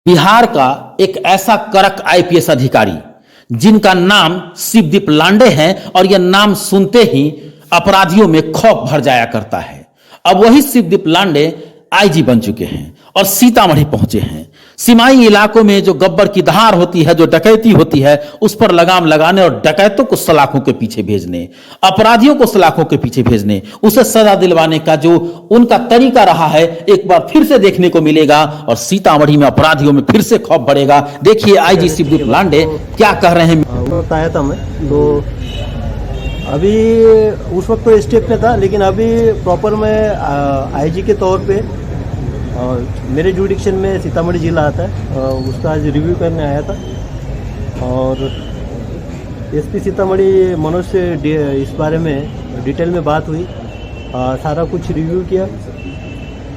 बिहार का एक ऐसा कड़क आईपीएस अधिकारी जिनका नाम शिवदीप लांडे है और यह नाम सुनते ही अपराधियों में खौफ भर जाया करता है। अब वही शिवदीप लांडे आईजी बन चुके हैं और सीतामढ़ी पहुंचे हैं। सीमाई इलाकों में जो गब्बर की धार होती है, जो डकैती होती है, उस पर लगाम लगाने और डकैतों को सलाखों के पीछे भेजने, अपराधियों को सलाखों के पीछे भेजने, उसे सजा दिलवाने का जो उनका तरीका रहा है, एक बार फिर से देखने को मिलेगा और सीतामढ़ी में अपराधियों में फिर से खौफ बढ़ेगा। देखिए आईजी शिवदीप लांडे क्या कह रहे हैं। बताया था मैं तो अभी उस वक्त तो स्टेप में था, लेकिन अभी प्रॉपर मैं आईजी के तौर पे मेरे जुडिक्शन में सीतामढ़ी जिला आता है, उसका आज रिव्यू करने आया था और एसपी सीतामढ़ी मनोज से इस बारे में डिटेल में बात हुई, सारा कुछ रिव्यू किया।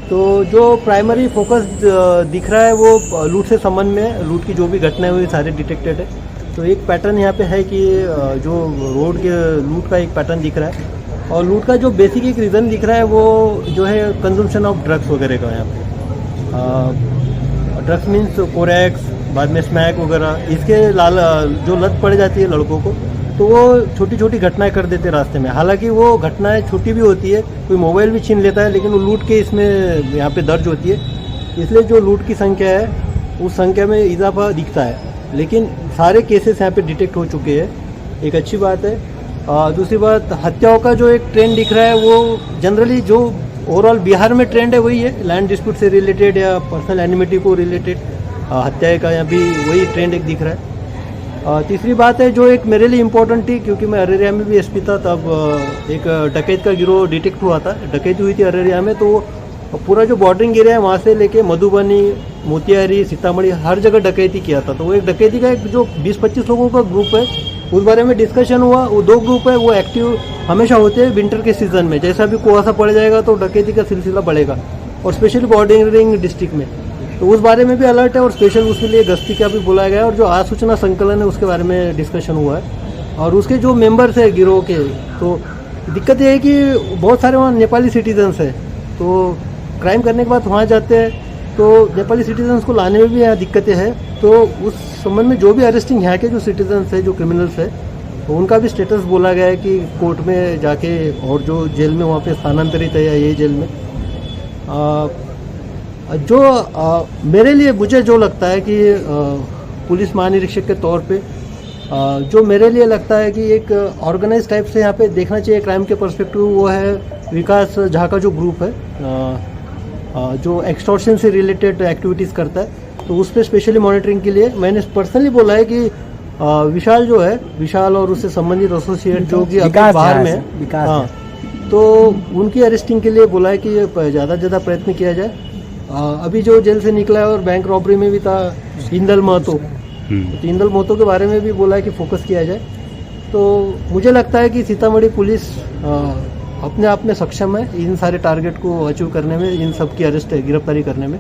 तो जो प्राइमरी फोकस दिख रहा है वो लूट से संबंध में, लूट की जो भी घटनाएं हुई सारे डिटेक्टेड है। तो एक पैटर्न यहाँ पे है कि जो रोड के लूट का एक पैटर्न दिख रहा है और लूट का जो बेसिक एक रीज़न दिख रहा है वो जो है कंजम्पशन ऑफ ड्रग्स वगैरह का। यहाँ पे ड्रग्स मीन्स कोरेक्स, बाद में स्मैक वगैरह, इसके जो लत पड़ जाती है लड़कों को, तो वो छोटी छोटी घटनाएं कर देते रास्ते में। हालांकि वो घटनाएं छोटी भी होती है, कोई मोबाइल भी छीन लेता है, लेकिन वो लूट के इसमें यहाँ पे दर्ज होती है। इसलिए जो लूट की संख्या है उस संख्या में इजाफा दिखता है, लेकिन सारे केसेस यहाँ पे डिटेक्ट हो चुके हैं, एक अच्छी बात है। दूसरी बात, हत्याओं का जो एक ट्रेंड दिख रहा है वो जनरली जो ओवरऑल बिहार में ट्रेंड है वही है, लैंड डिस्प्यूट से रिलेटेड या पर्सनल एनिमिटी को रिलेटेड हत्याएं का यहाँ भी वही ट्रेंड एक दिख रहा है। तीसरी बात है जो एक मेरे लिए इम्पोर्टेंट थी, क्योंकि मैं अररिया में भी एसपी था, तब एक डकैत का गिरोह डिटेक्ट हुआ था, डकैती हुई थी अररिया में। तो पूरा जो बॉर्डरिंग एरिया है वहाँ से लेके मधुबनी, मोतिहारी, सीतामढ़ी हर जगह डकैती किया था। तो वो एक डकैती का एक जो 20-25 लोगों का ग्रुप है, उस बारे में डिस्कशन हुआ। वो दो ग्रुप है वो एक्टिव हमेशा होते हैं विंटर के सीज़न में, जैसा भी कुहासा पड़ जाएगा तो डकैती का सिलसिला बढ़ेगा, और स्पेशली बॉर्डरिंग डिस्ट्रिक्ट में। तो उस बारे में भी अलर्ट है और स्पेशल उसके लिए गश्ती का भी बुलाया गया है, और जो आसूचना संकलन है उसके बारे में डिस्कशन हुआ है। और उसके जो मेंबर्स है गिरोह के, तो दिक्कत ये है कि बहुत सारे वहाँ नेपाली सिटीजन्स हैं, तो क्राइम करने के बाद वहाँ जाते हैं तो नेपाली सिटीजन्स को लाने में भी यहाँ दिक्कतें हैं। तो उस संबंध में जो भी अरेस्टिंग यहाँ के जो सिटीजन्स है, जो क्रिमिनल्स है, तो उनका भी स्टेटस बोला गया है कि कोर्ट में जाके, और जो जेल में वहाँ पे स्थानांतरित है या ये जेल में मेरे लिए मुझे जो लगता है कि पुलिस महानिरीक्षक के तौर पे जो मेरे लिए लगता है कि एक ऑर्गेनाइज टाइप से यहाँ पे देखना चाहिए क्राइम के पर्सपेक्टिव, वो है विकास झा का जो ग्रुप है, जो एक्सटॉर्शन से रिलेटेड एक्टिविटीज़ करता है। तो उस पर स्पेशली मॉनिटरिंग के लिए मैंने पर्सनली बोला है कि विशाल जो है, विशाल और उससे संबंधित एसोसिएट जो कि अभी बाहर में है, हाँ, तो उनकी अरेस्टिंग के लिए बोला है कि ज़्यादा से ज़्यादा प्रयत्न किया जाए। अभी जो जेल से निकला है और बैंक रॉबरी में भी था इंदल महतो, तो इंदल महतो के बारे में भी बोला है कि फोकस किया जाए। तो मुझे लगता है कि सीतामढ़ी पुलिस अपने आप में सक्षम है इन सारे टारगेट को अचीव करने में, इन सब की अरेस्ट गिरफ्तारी करने में।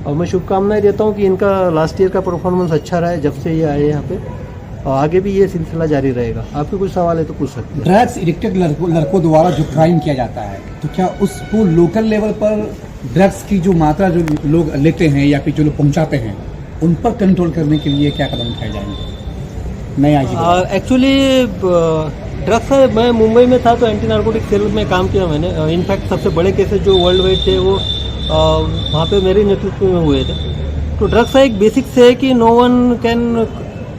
और मैं शुभकामनाएं देता हूं कि इनका लास्ट ईयर का परफॉर्मेंस अच्छा रहा है जब से ये आए यहाँ पे, और आगे भी ये सिलसिला जारी रहेगा। आपके कुछ सवाल है तो पूछ सकते हैं। ड्रग्स एडिक्टेड लड़कों द्वारा जो क्राइम किया जाता है, तो क्या उसको लोकल लेवल पर ड्रग्स की जो मात्रा जो लोग लेते हैं या फिर जो लोग पहुँचाते हैं, उन पर कंट्रोल करने के लिए क्या कदम उठाए जाएंगे? नहीं, एक्चुअली ड्रग्स है, मैं मुंबई में था तो एंटी नार्कोटिक सेल में काम किया मैंने। इनफैक्ट सबसे बड़े केसेस जो वर्ल्ड वाइड थे वो वहाँ पे मेरे नेतृत्व में हुए थे। तो ड्रग्स का एक बेसिक से है कि no one can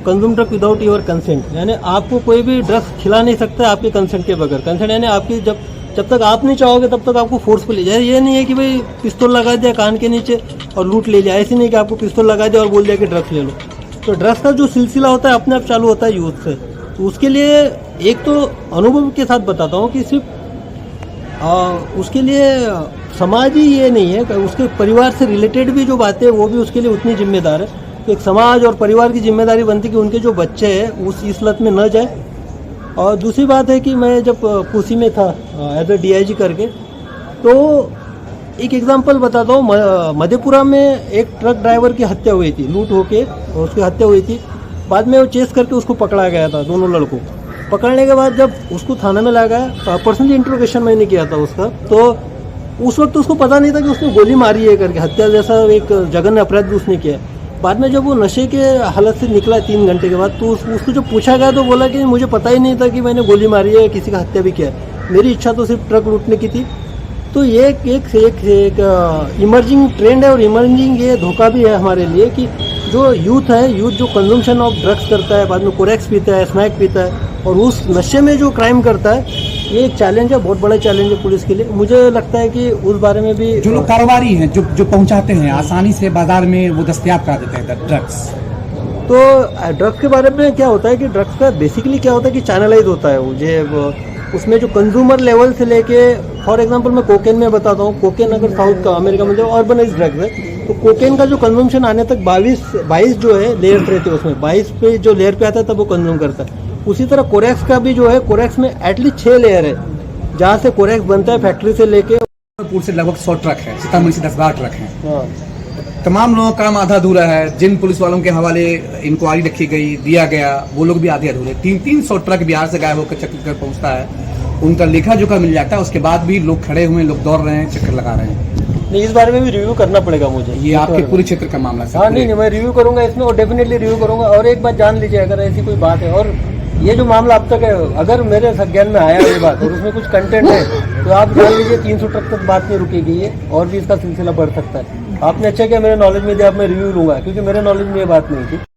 consume drug without your consent, यानी आपको कोई भी ड्रग्स खिला नहीं सकता आपके कंसेंट के बगैर। कंसेंट यानी आपकी जब तक आप नहीं चाहोगे तब तक आपको फोर्सफुल ले जाए। ये नहीं है कि भाई पिस्तौल लगा दिया कान के नीचे और लूट ले लिया, ऐसे नहीं कि आपको पिस्तौल लगा दिया और बोल दिया कि ड्रग्स ले लो। तो ड्रग्स का जो सिलसिला होता है अपने आप चालू होता है यूथ से। तो उसके लिए एक तो अनुभव के साथ बताता हूँ कि सिर्फ उसके लिए समाज ही ये नहीं है, उसके परिवार से रिलेटेड भी जो बातें हैं वो भी उसके लिए उतनी जिम्मेदार है। तो एक समाज और परिवार की जिम्मेदारी बनती है कि उनके जो बच्चे हैं उस इस लत में न जाए। और दूसरी बात है कि मैं जब कोसी में था एज ए DIG करके, तो एक एग्जांपल बताता हूँ। मधेपुरा में एक ट्रक ड्राइवर की हत्या हुई थी, लूट होके और उसकी हत्या हुई थी। बाद में वो चेस करके उसको पकड़ा गया था, दोनों लड़कों को। पकड़ने के बाद जब उसको थाने में लाया गया, पर्सनली इंट्रोगेशन मैंने किया था उसका, तो उस वक्त उसको पता नहीं था कि उसने गोली मारी है करके, हत्या जैसा एक जघन्य अपराध भी उसने किया। बाद में जब वो नशे के हालत से निकला 3 घंटे के बाद, तो उसको जो पूछा गया तो बोला कि मुझे पता ही नहीं था कि मैंने गोली मारी है या किसी का हत्या भी किया है, मेरी इच्छा तो सिर्फ ट्रक लूटने की थी। तो ये एक इमर्जिंग ट्रेंड है और इमर्जिंग ये धोखा भी है हमारे लिए कि जो यूथ है, यूथ जो कंजम्पशन ऑफ ड्रग्स करता है, बाद में कोरेक्स पीता है, स्मैक पीता है और उस नशे में जो क्राइम करता है, ये एक चैलेंज है, बहुत बड़ा चैलेंज है पुलिस के लिए। मुझे लगता है कि उस बारे में भी जो लोग कारोबारी हैं, जो पहुंचाते हैं, आसानी से बाजार में वो दस्तयाब करा देते हैं ड्रग्स। तो ड्रग्स के बारे में क्या होता है कि ड्रग्स का बेसिकली क्या होता है कि चैनलाइज होता है वो उसमें जो कंज्यूमर लेवल से लेके, फॉर एग्जांपल मैं कोकेन में बताता हूँ, कोकेन अगर साउथ का अमेरिका में जो ऑर्गेनाइज्ड ड्रग्स है, तो कोकेन का जो कंजम्पशन आने तक 22 जो है लेयर्स रहते हैं, उसमें 22 पे जो लेयर पे आता है तब वो कंज्यूम करता है। उसी तरह कोरेक्स का भी जो है, कोरेक्स में एटलीस्ट 6 लेयर है जहाँ से कोरेक्स बनता है, फैक्ट्री से लेके। पूर से लगभग 100 ट्रक है, सीतामढ़ी से 10-12 ट्रक हैं। हाँ, तमाम लोगों का काम आधा अधूरा है। जिन पुलिस वालों के हवाले इंक्वायरी रखी गई, दिया गया, वो लोग भी आधे अधूरे। 300 ट्रक बिहार से गायब होकर छत्तीसगढ़ पहुंचता है, उनका लेखा जोखा मिल जाता है, उसके बाद भी लोग खड़े हुए, लोग दौड़ रहे हैं, चक्कर लगा रहे हैं। नहीं, इस बारे में भी रिव्यू करना पड़ेगा मुझे। ये आपके पूरे क्षेत्र का मामला है। हाँ, नहीं, मैं रिव्यू करूंगा इसमें और डेफिनेटली रिव्यू करूंगा। और एक बात जान लीजिए, अगर ऐसी कोई बात है और ये जो मामला अब तक है, अगर मेरे संज्ञान में आया ये बात और उसमें कुछ कंटेंट है, तो आप जान लीजिए 300 ट्रक तक बात नहीं रुकेगी ये, और भी इसका सिलसिला बढ़ सकता है। आपने अच्छा किया मेरे नॉलेज में दिया, अब मैं रिव्यू लूंगा, क्योंकि मेरे नॉलेज में ये बात नहीं थी।